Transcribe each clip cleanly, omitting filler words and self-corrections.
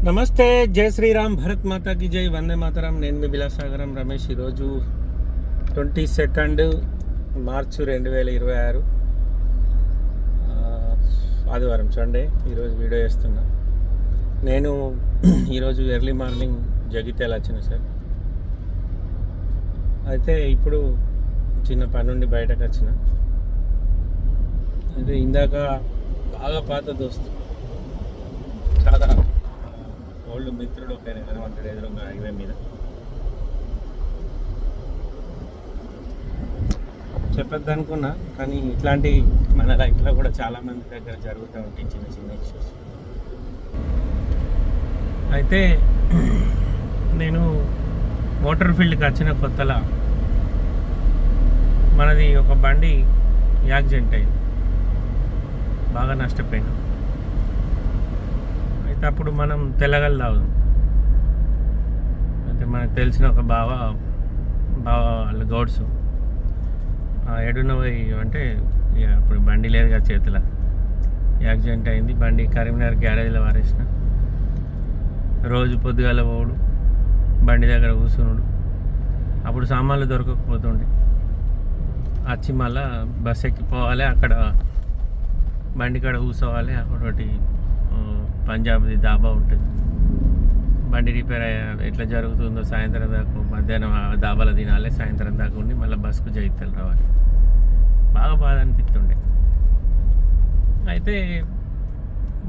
నమస్తే, జై శ్రీరామ్, భరత్ మాతాకి జై, వందే మాతరం. నేను మీ విలాసాగరం రమేష్. ఈరోజు 22 మార్చ్ 2026 ఆదివారం, సండే. ఈరోజు వీడియో చేస్తున్నా. నేను ఈరోజు ఎర్లీ మార్నింగ్ జగిత్యాల వచ్చిన సార్. అయితే ఇప్పుడు చిన్న పని నుండి బయటకు వచ్చిన. అయితే ఇందాక బాగా పాత దోస్తు, చాలా ఓల్డ్ మిత్రుడు ఒక కనబడ్డాడు ఎదురుగా హైవే మీద. చెప్పొద్దు అనుకున్నా, కానీ ఇట్లాంటి మన లైఫ్లో కూడా చాలామంది దగ్గర జరుగుతూ ఉంటాయి చిన్న చిన్న ఇష్యూస్. అయితే నేను మోటార్ ఫీల్డ్కి వచ్చిన కొత్తలా మనది ఒక బండి యాక్సిడెంట్ అయింది, బాగా నష్టపోయినాం. అయితే అప్పుడు మనం తెల్లగలు తాగుదాం. అయితే మనకు తెలిసిన ఒక బావ వాళ్ళ గౌడ్స్ ఎడునవై అంటే అప్పుడు బండి లేదు కదా చేతిలో, యాక్సిడెంట్ అయింది. బండి కరీంనగర్ గ్యారేజ్లో వారేసిన. రోజు పొద్దుగాల పోవుడు, బండి దగ్గర కూర్చున్నాడు. అప్పుడు సామాన్లు దొరకకపోతుండే, వచ్చి మళ్ళా బస్ ఎక్కిపోవాలి, అక్కడ బండి కాడ కూర్చోవాలి. అక్కడ ఒకటి పంజాబ్ది దాబా ఉంటుంది, బండి రిపేర్ ఎట్లా జరుగుతుందో సాయంత్రం దాకా, మధ్యాహ్నం దాబాలో తినాలి, సాయంత్రం దాకా ఉండి మళ్ళీ బస్కు జగిత్యాల రావాలి. బాగా బాధ అనిపిస్తుండే. అయితే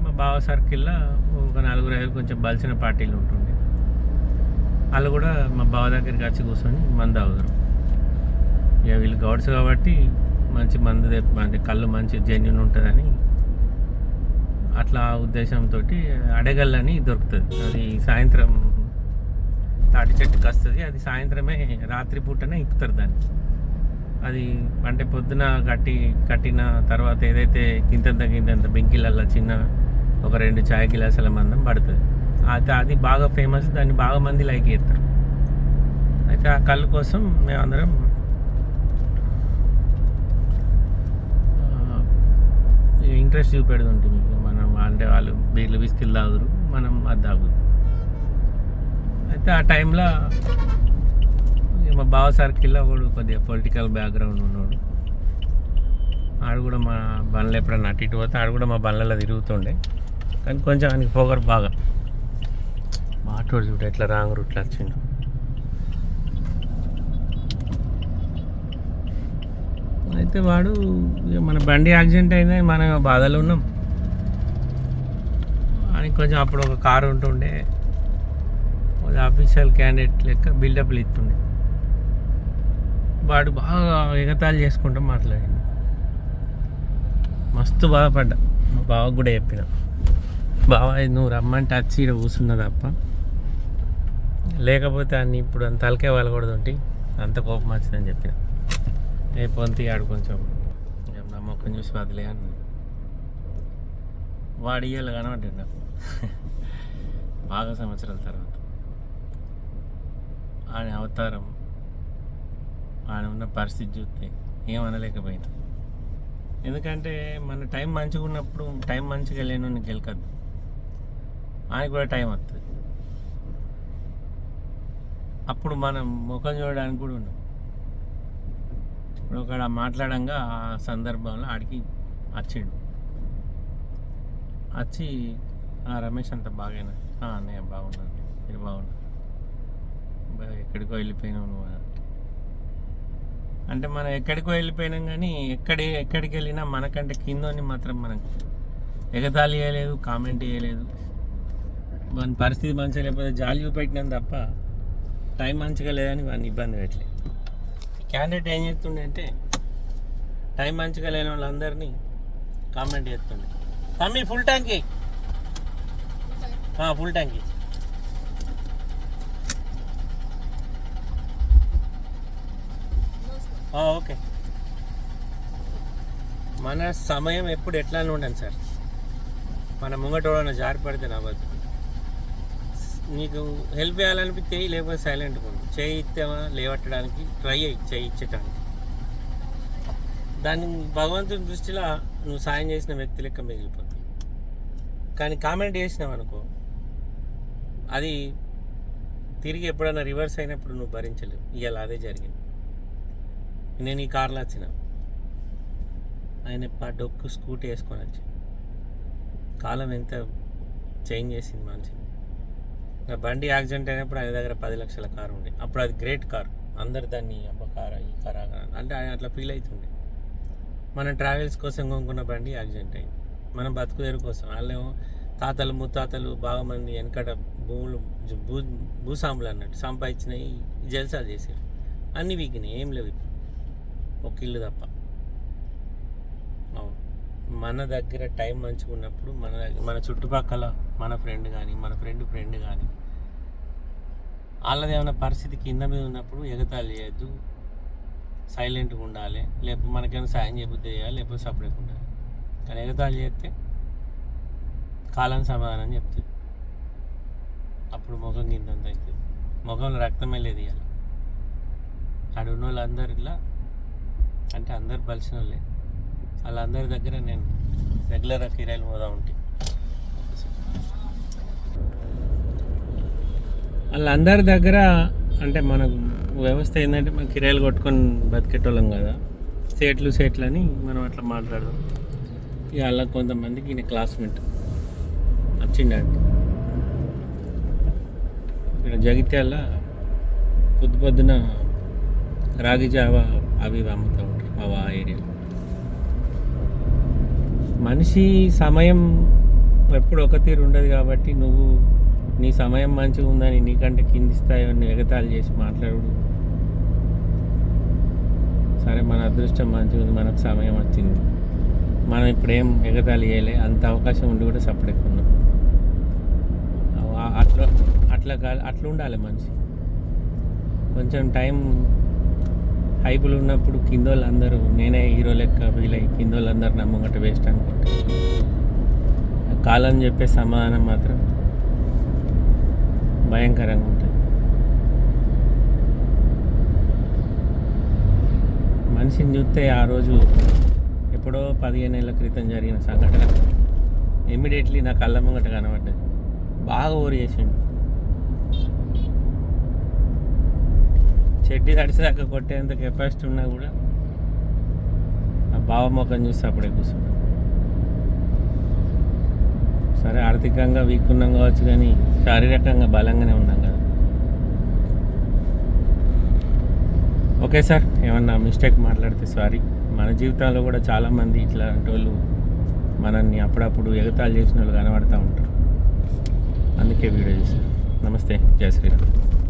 మా బావ సర్కిల్లో ఒక 4-5 కొంచెం బలిసిన పార్టీలు ఉంటుండే. వాళ్ళు కూడా మా బావ దగ్గరికి వచ్చి కూర్చొని మందు తాగుతారు. ఇక వీళ్ళు గౌడ్స్ కాబట్టి మంచి మందు కళ్ళు మంచి జెన్యున్ ఉంటుందని అట్లా ఉద్దేశంతో అడగల్లని దొరుకుతుంది. అది సాయంత్రం తాటి చెట్టుకి వస్తుంది. అది సాయంత్రమే, రాత్రి పూటనే ఇప్పుతారు దాన్ని. అది అంటే పొద్దున కట్టిన తర్వాత ఏదైతే గింతంత బెంకిలల్లో చిన్న ఒక 2 చాయ్ గిలాసుల మందం పడుతుంది. అది బాగా ఫేమస్, దాన్ని బాగా మంది లైక్ చేస్తారు. అయితే ఆ కళ్ళు కోసం మేమందరం ఇంట్రెస్ట్ చూపెడుతుంటుంది. మనం అంటే వాళ్ళు బీర్లు విస్కిల్ తాగురు, మనం అది తాగురు. అయితే ఆ టైంలో మా బావ సర్కిల్లో ఒకడు కొద్దిగా పొలిటికల్ బ్యాక్గ్రౌండ్ ఉన్నాడు. ఆడు కూడా మా బండ్లు ఎప్పుడన్నా అటు ఇటు పోతే ఆడు కూడా మా బండ్లలో తిరుగుతుండే. కానీ కొంచెం ఆయనకి పొగరు బాగా. మాటోడు చూడు ఎట్లా రాంగ్ రూట్లో వచ్చిండు. అయితే వాడు మన బండి యాక్సిడెంట్ అయిందని మనం బాధలో ఉన్నాం. ఆయనకి కొంచెం అప్పుడు ఒక కారు ఉంటుండే, ఆఫీషియల్ క్యాండిడేట్ లెక్క బిల్డప్లు ఇస్తుండే. వాడు బాగా ఎగతాళి చేసుకుంటూ మాట్లాడిండు. మస్తు బాధపడ్డా. మా బావకు కూడా చెప్పిన, బావ నువ్వు రమ్మంటే వచ్చి ఇక్కడ కూర్చున్నా తప్ప, లేకపోతే అన్ని ఇప్పుడు అంత తలకే వాళ్ళకూడదు, అంత కోపం వచ్చిందని చెప్పిన. ఏ పొంతి ఆడు కొంచెం నమ్మకం చూసి వదిలే అని. వాడు ఇయ్యాలి కనబడ్డాడు నాకు బాగా సంవత్సరాల తర్వాత. ఆయన అవతారం, ఆయన ఉన్న పరిస్థితి చూస్తే ఏమనలేకపోయినా. ఎందుకంటే మన టైం మంచిగా ఉన్నప్పుడు టైం మంచిగా లేను నీకు గెలకద్దు, ఆయన కూడా టైం వస్తుంది. అప్పుడు మనం ముఖం చూడడానికి కూడా ఉన్నాం. ఇప్పుడు ఒక మాట్లాడంగా ఆ సందర్భంలో ఆడికి వచ్చిండు. వచ్చి రమేష్ అంత బాగైనా అన్నయ్య బాగున్నాను, మీరు బాగున్నారు, ఎక్కడికో వెళ్ళిపోయినావు నువ్వు అంటే మనం ఎక్కడికో వెళ్ళిపోయినాం. కానీ ఎక్కడికి వెళ్ళినా మనకంటే కిందని మాత్రం మనకు ఎగతాళి చేయలేదు, కామెంట్ చేయలేదు. మన పరిస్థితి మంచిగా లేకపోతే జాలి చూపెట్టినాం తప్ప టైం మంచిగా లేదని వాడిని ఇబ్బంది పెట్టలేదు. క్యాండిడేట్ ఏం చేస్తుండే అంటే టైం మంచిగా లేని వాళ్ళందరినీ కామెంట్ చేస్తుండే, తమ్మి ఫుల్ ట్యాంకీ, ఫుల్ ట్యాంకీ. ఓకే. మన సమయం ఎప్పుడు ఎట్లానే ఉండండి సార్. మన ముంగటోడన్నా జారి పడితే నవ్వద్దు. నీకు హెల్ప్ చేయాలనిపిస్తే లేకపోతే సైలెంట్గా ఉండు. చేయి ఇస్తావా లేవట్టడానికి ట్రై అయ్యి, చేయి ఇచ్చటానికి. దాన్ని భగవంతుని దృష్టిలో నువ్వు సాయం చేసిన వ్యక్తి లెక్క మిగిలిపోతుంది. కానీ కామెంట్ చేసినావు అనుకో, అది తిరిగి ఎప్పుడైనా రివర్స్ అయినప్పుడు నువ్వు భరించలేవు. ఇవాళ అదే జరిగింది. నేను ఈ కార్లో వచ్చిన, ఆయన డొక్కు స్కూటీ వేసుకొని వచ్చి కాలం ఎంత చేంజ్ చేసింది మనిషిని. నా బండి యాక్సిడెంట్ అయినప్పుడు ఆయన దగ్గర 10 లక్షల కారు ఉండే. అప్పుడు అది గ్రేట్ కార్, అందరు దాన్ని అబ్బా కారా ఈ కారా అంటే ఆయన అట్లా ఫీల్ అవుతుండే. మన ట్రావెల్స్ కోసం కొనుక్కున్న బండి యాక్సిడెంట్ అయింది, మనం బతుకుదేరు కోసం. వాళ్ళేమో తాతలు ముత్తాతలు బాగా మంది వెనకట భూములు భూస్వాములు అన్నట్టు సంపాదించినవి జల్సాలు చేసారు, అన్నీ వీకినాయి, ఏం లేవు ఇప్పుడు, ఒక ఇల్లు తప్ప. అవును, మన దగ్గర టైం మంచిగా ఉన్నప్పుడు మన చుట్టుపక్కల మన ఫ్రెండ్ కానీ మన ఫ్రెండ్ కానీ వాళ్ళది ఏమైనా పరిస్థితి కింద మీద ఉన్నప్పుడు ఎగతాళి చేయొద్దు, సైలెంట్గా ఉండాలి. లేకపోతే మనకేమైనా సాయం చేయబుద్ధి చేయాలి, లేకపోతే సపరేట్ ఉండాలి. కానీ ఎగతాళి చేస్తే కాలం సమాధానం చెప్తుంది. అప్పుడు ముఖం కిందంత అవుతుంది, ముఖంలో రక్తమే లేదు. ఇవాళ అక్కడ ఉన్న వాళ్ళందరిలా అంటే అందరు బలిసిన వాళ్ళే, వాళ్ళందరి దగ్గర నేను రెగ్యులర్గా కిరాయిలు పోదా ఉంటాయి. వాళ్ళందరి దగ్గర అంటే మనకు వ్యవస్థ ఏంటంటే మనం కిరాయిలు కొట్టుకొని బతికేటోళ్ళం కదా, సేట్లు అని మనం అట్లా మాట్లాడదాం. ఇక అలా కొంతమందికి ఈయన క్లాస్మేట్ వచ్చిండండి ఇక్కడ జగిత్యాల, పొద్దున రాగి జావా అవి అమ్ముతూ ఉంటారు ఆ ఏరియాలో. మనిషి సమయం ఎప్పుడు ఒక తీరు ఉండదు కాబట్టి నువ్వు నీ సమయం మంచిగా ఉందని నీకంటే కింది స్థాయి ఎగతాళి చేసి మాట్లాడు. సరే మన అదృష్టం మంచిగా ఉంది, మనకు సమయం వచ్చింది, మనం ఇప్పుడేం ఎగతాళి చేయలే, అంత అవకాశం ఉండి కూడా సపరేట్ ఉన్నాం. అట్లా ఉండాలి మనిషి. కొంచెం టైం హైపులు ఉన్నప్పుడు కింద వాళ్ళందరూ నేనే హీరో లెక్క వీళ్ళ కింద వాళ్ళందరూ నమ్మగట్ట వేస్ట్ అనుకుంటే కాలం చెప్పే సమాధానం మాత్రం భయంకరంగా ఉంటుంది. మనిషిని చూస్తే ఆ రోజు ఎప్పుడో 15 ఏళ్ళ క్రితం జరిగిన సంఘటన ఇమ్మీడియట్లీ నా కళ్ళ ముంగట కనబడ్డది. బాగా ఓవర్ చేసిండు, చెడ్డీ తడిసేదాకా కొట్టేంత కెపాసిటీ ఉన్నా కూడా ఆ భావముఖం చూస్తే అప్పుడే కూర్చున్నాడు. సరే ఆర్థికంగా వీక్ ఉన్నాం కావచ్చు, కానీ శారీరకంగా బలంగానే ఉన్నాం కదా. ఓకే సార్, ఏమన్నా మిస్టేక్ మాట్లాడితే సారీ. మన జీవితంలో కూడా చాలామంది ఇట్లాంటి వాళ్ళు మనల్ని అప్పుడప్పుడు ఎగతాళి చేసిన వాళ్ళు కనబడుతూ ఉంటారు, అందుకే వీడియో చేశాను. నమస్తే, జై శ్రీరామ్.